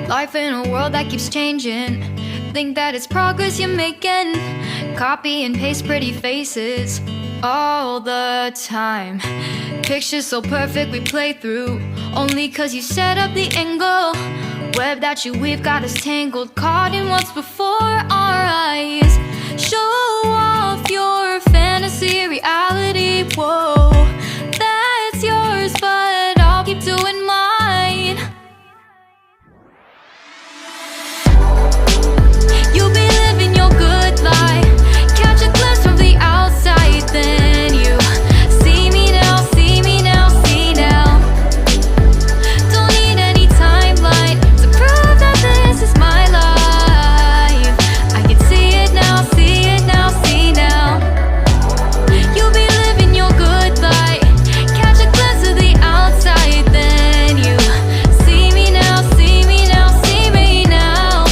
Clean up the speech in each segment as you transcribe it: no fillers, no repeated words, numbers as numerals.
Life in a world that keeps changing. Think that it's progress you're making. Copy and paste pretty faces all the time. Pictures so perfect we play through, only cause you set up the angle. Web that you weave got us tangled, caught in what's before our eyes. Show off your fantasy reality, whoa, that's yours, but I'll keep doing mine. You'll be living your good life, catch a glimpse from the outside, then you see me now, see me now, see now. Don't need any timeline to prove that this is my life. I can see it now, see it now, see now. You'll be living your good life, catch a glimpse of the outside, then you see me now, see me now, see me now.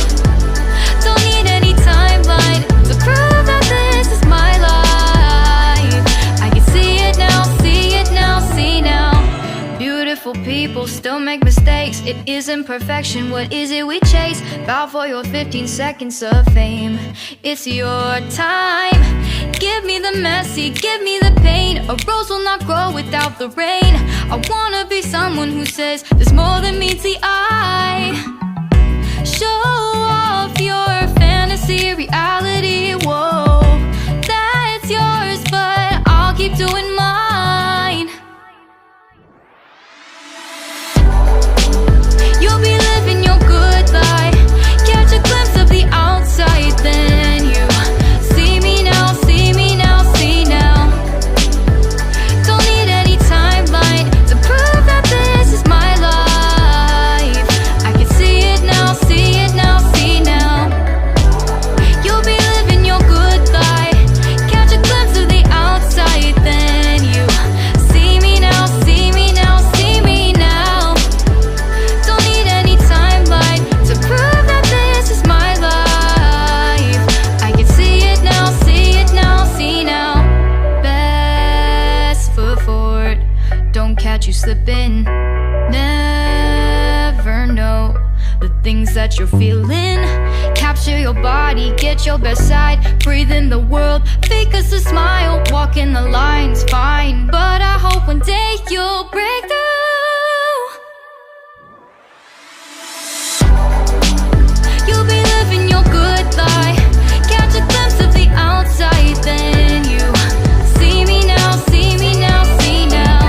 Don't need any timeline to prove that this is my life. I can see it now, see it now, see now. Beautiful people still make mistakes. It isn't perfection, what is it we chase? Bow for your 15 seconds of fame. It's your time. Give me the messy, give me the pain. A rose will not grow without the rain. I wanna be someone who says there's more than meets the eye. Show off your fantasy reality, whoa, that's yours, but I'll keep doing mine. You'll be living your good life, catch a glimpse of the outside, then you see me now, see me now, see now. Don't need any timeline to prove that this is my life. I can see it now, see it now, see now. You'll be living your good life, catch a glimpse of the outside, then you see me now, see me now, see me now. Don't need any timeline to prove that this is my life. I can see it now, see it now, see now. Best foot forward, don't catch you slipping. Never know the things that you're feeling. Capture your body, get your best side. Breathe in the world, fake us a smile. Walk in the lines, fine, but I hope one day you'll break through. You'll be living your good life, catch a glimpse of the outside, then you see me now, see me now, see now.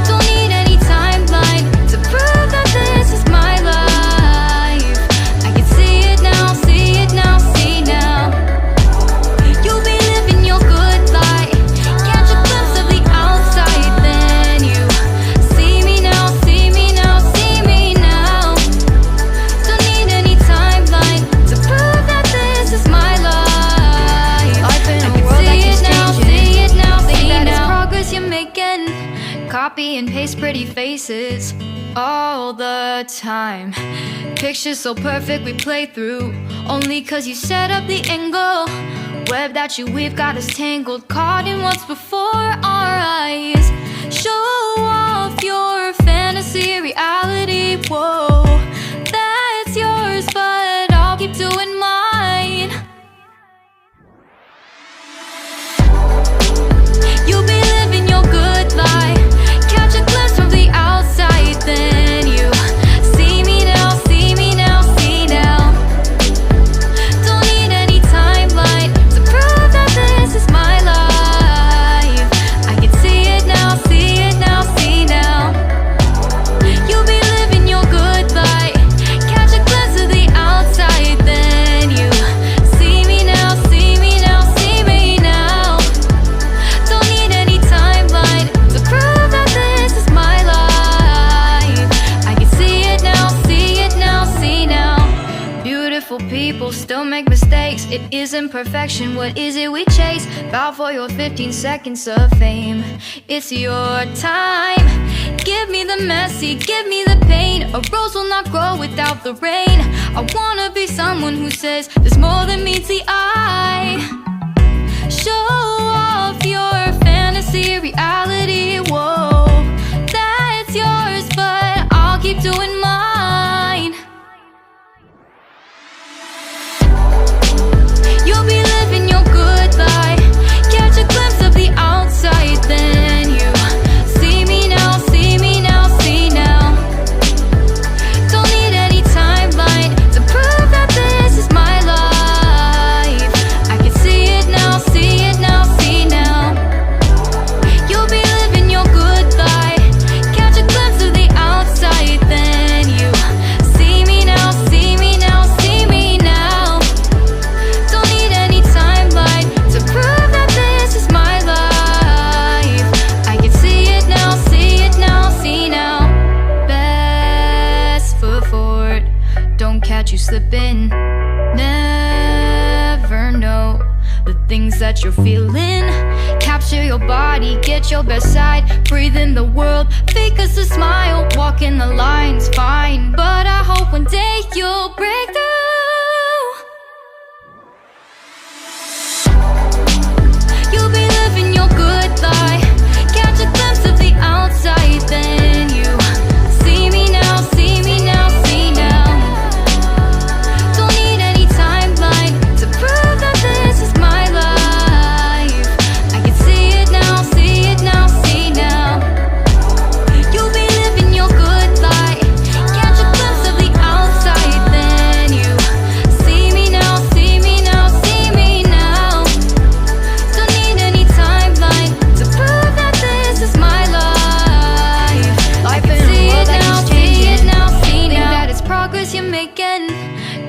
Don't need any timeline to prove that this is my life. I can see it now, see it now, see now. You'll be living your good life, catch a glimpse of the outside, then you see me now, see me now, see me now. Don't need any timeline to prove that this is my life. Life in a world that keeps changing. See it now, see that it's progress you're making. Copy and paste pretty faces all the time. Pictures so perfect we play through, only cause you set up the angle. Web that you weave got us tangled, caught in what's before our eyes. Show off your fantasy reality, whoa, that's yours, but I'll keep doing mine. You'll be living your good life, catch a glimpse from the outside, then you see me now, see me now, see now. Don't need any timeline to prove that this is my life. I can see it now, see it now, see now. You'll be living your good life, catch a glimpse of the outside, then you see me now, see me now, see me now. Don't need any timeline to prove that this is my life. I can see it now, see it now, see now. Beautiful people still make mistakes. It isn't perfection, what is it we chase? Bow for your 15 seconds of fame. It's your time. Give me the messy, give me the pain. A rose will not grow without the rain. I wanna be someone who says there's more than meets the eye. Show off your fantasy reality, whoa, that's yours, but I'll keep doing mine. catch you slipping. Never know the things that you're feeling. Capture your body, get your best side. Breathe in the world, fake us a smile. Walk in the lines, fine, but I hope one day you'll break through. You'll be living your good life. Catch a glimpse of the outside, then you see me now, see me now, see now. Don't need any timeline to prove that this is my life. I can see it now, see it now, see now. You'll be living your good life. Catch a glimpse of the outside, then you see me now, see me now, see me now. Don't need any timeline to prove that this is my life. I can see it now, see it now, see now. Think that it's progress you're making.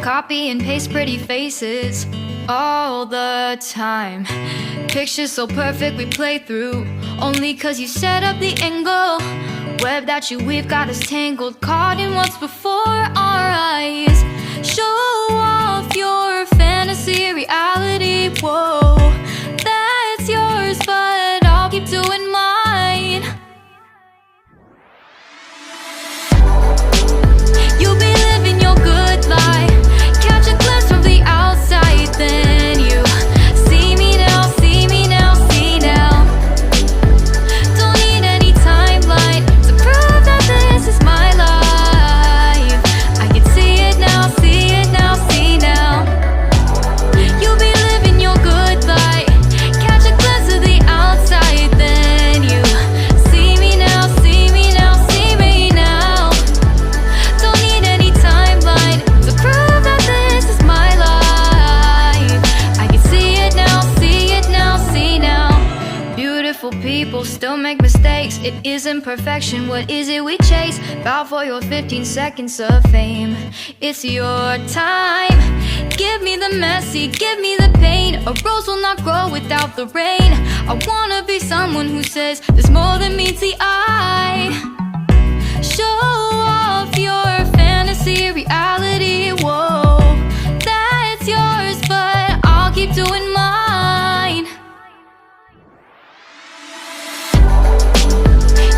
Copy and paste pretty faces all the time. Pictures so perfect we play through, only cause you set up the angle. Web that you weave got us tangled, caught in what's before our eyes. Show off your fantasy, reality, whoa, that's yours, but I'll keep doing mine. You'll be living your good life. Catch a glimpse from the outside, then you see me now, see me now, see now. Don't need any timeline to prove that this is my life. I can see it now, see it now, see now. You'll be living your good life. Catch a glimpse of the outside, then you see me now, see me now, see me now. Don't need any timeline to prove that this is my life. I can see it now, see it now, see now. Beautiful people still make mistakes. It isn't perfection, what is it we chase? Bow for your 15 seconds of fame. It's your time. Give me the messy, give me the pain. A rose will not grow without the rain. I wanna be someone who says there's more than meets the eye. Show off your fantasy, reality, whoa, that's yours, but I'll keep doing mine.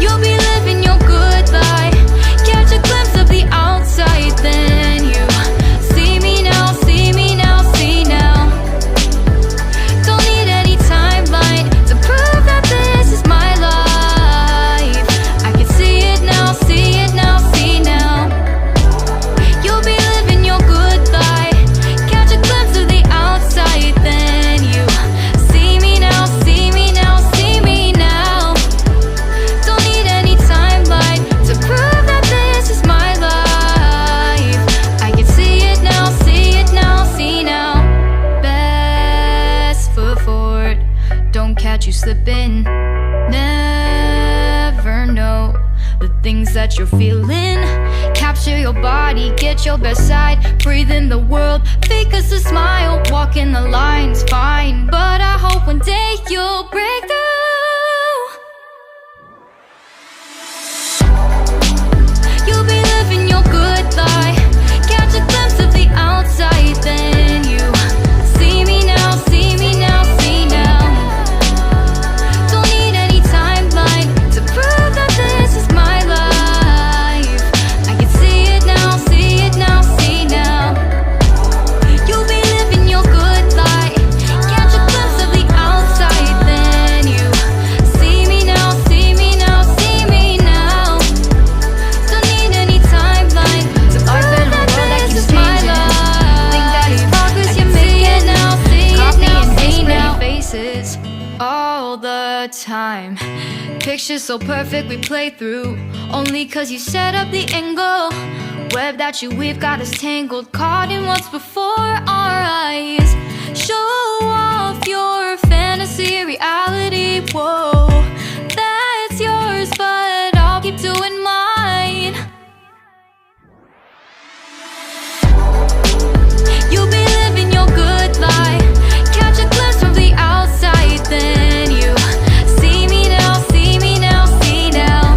You'll be living your good life. Catch a glimpse of the outside, then you see me now, see me now, see now. Don't need any timeline to prove that this is my life. I can see it now, see it now, see now. You'll be living your good life. Catch a glimpse of the outside, then you see me now, see me now, see me now. Don't need any timeline to prove that this is my life. I can see it now, see it now, see now. Best foot forward, don't catch you slipping. Never know the things that you're feeling. Capture your body, get your best side. Breathe in the world, fake us a smile. Walk in the lines, fine, but I hope one day you'll break through. You'll be living your good life. Catch a glimpse of the outside, then you see me now, see me now, see now. Don't need any timeline to prove that this is my life. I can see it now, see it now, see now. You'll be living your good life. Catch a glimpse of the outside, then you see me now, see me now, see me now. Don't need any timeline to prove that this is my life. Think that it's progress you're making now, see it now, see now. Faces all the time. Pictures so perfect we play through, only cause you set up the angle. Web that you weave got us tangled, caught in what's before our eyes. Show off your fantasy, reality, whoa, that's yours, but I'll keep doing mine. You'll be living your good life. Catch a glimpse from the outside, then you see me now, see me now, see now.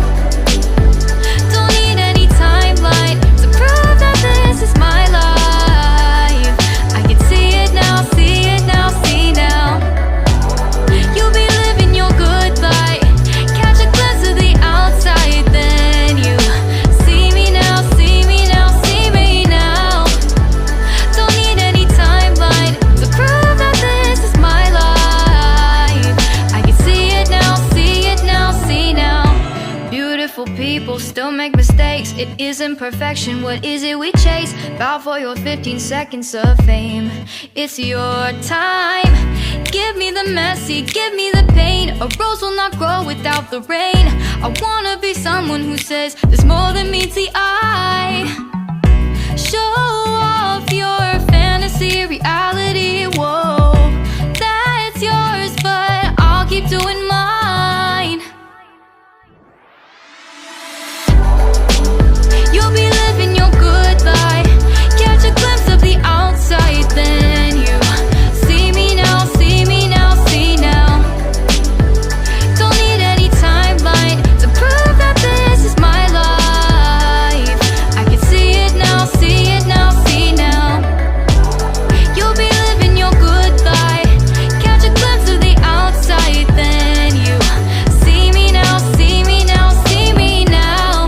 Don't need any timeline to prove that this is my life. It isn't perfection, what is it we chase? Bow for your 15 seconds of fame. It's your time. Give me the messy, give me the pain. A rose will not grow without the rain. I wanna be someone who says there's more than meets the eye. Show off your fantasy, reality, whoa. That's yours, but I'll keep doing mine. You'll be living your good life. Catch a glimpse of the outside, then you see me now, see me now, see now. Don't need any timeline to prove that this is my life. I can see it now, see it now, see now. You'll be living your good life. Catch a glimpse of the outside, then you see me now, see me now, see me now.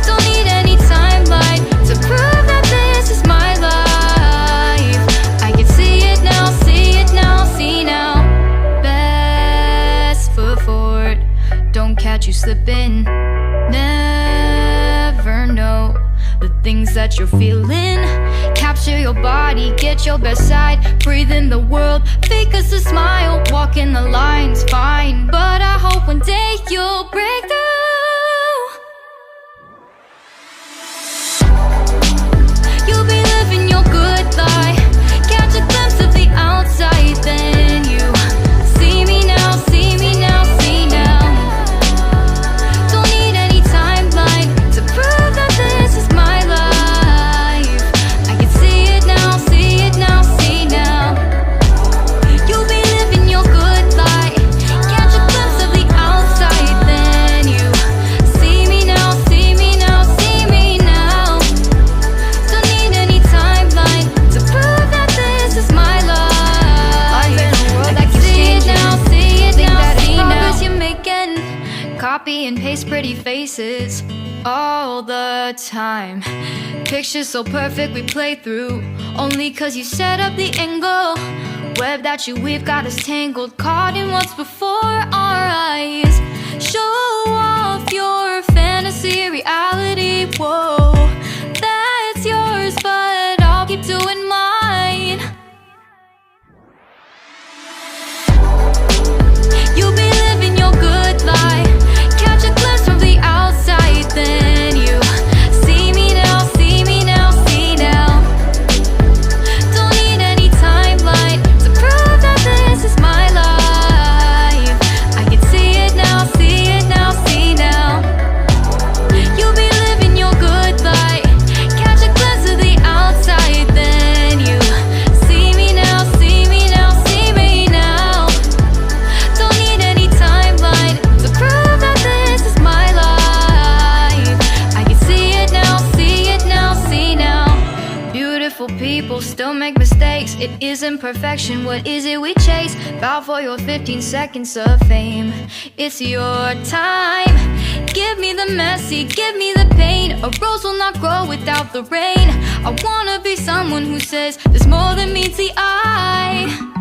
Don't need any timeline to prove that this is my life. I can see it now, see it now, see now. Best foot forward, don't catch you slipping. Never know the things that you're feeling. Capture your body, get your best side. Breathe in the world, fake us a smile. Walk in the lines, fine. But I hope one day you'll break through. You'll be living your good life. Catch a glimpse of the outside, then you see me now, see me now, see now. Don't need any timeline to prove that this is my life. I can see it now, see it now, see now. You'll be living your good life. Catch a glimpse of the outside, then you see me now, see me now, see me now. Don't need any timeline to prove that this is my life. I can see it now, see it now, see now. Progress you're making, copy and paste pretty faces all the time. Pictures so perfect we play through, only cause you set up the angle. Web that you weave got us tangled, caught in what's before our eyes. Show off your fantasy, reality, whoa. That's yours, but I'll keep doing mine. You'll be living your good life. Catch a glimpse from the outside, then you see me now, see me now, see now. Don't need any timeline to prove that this is my life. I can see it now, see it now, see now. You'll be living your good life. Catch a glimpse of the outside, then you see me now, see me now, see me now. Don't need any timeline to prove that this is my life. I can see it now, see it now, see now. Beautiful people still make mistakes. It isn't perfection, what is it we chase? Bow for your 15 seconds of fame. It's your time. Give me the messy, give me the pain. A rose will not grow without the rain. I wanna be someone who says there's more than meets the eye.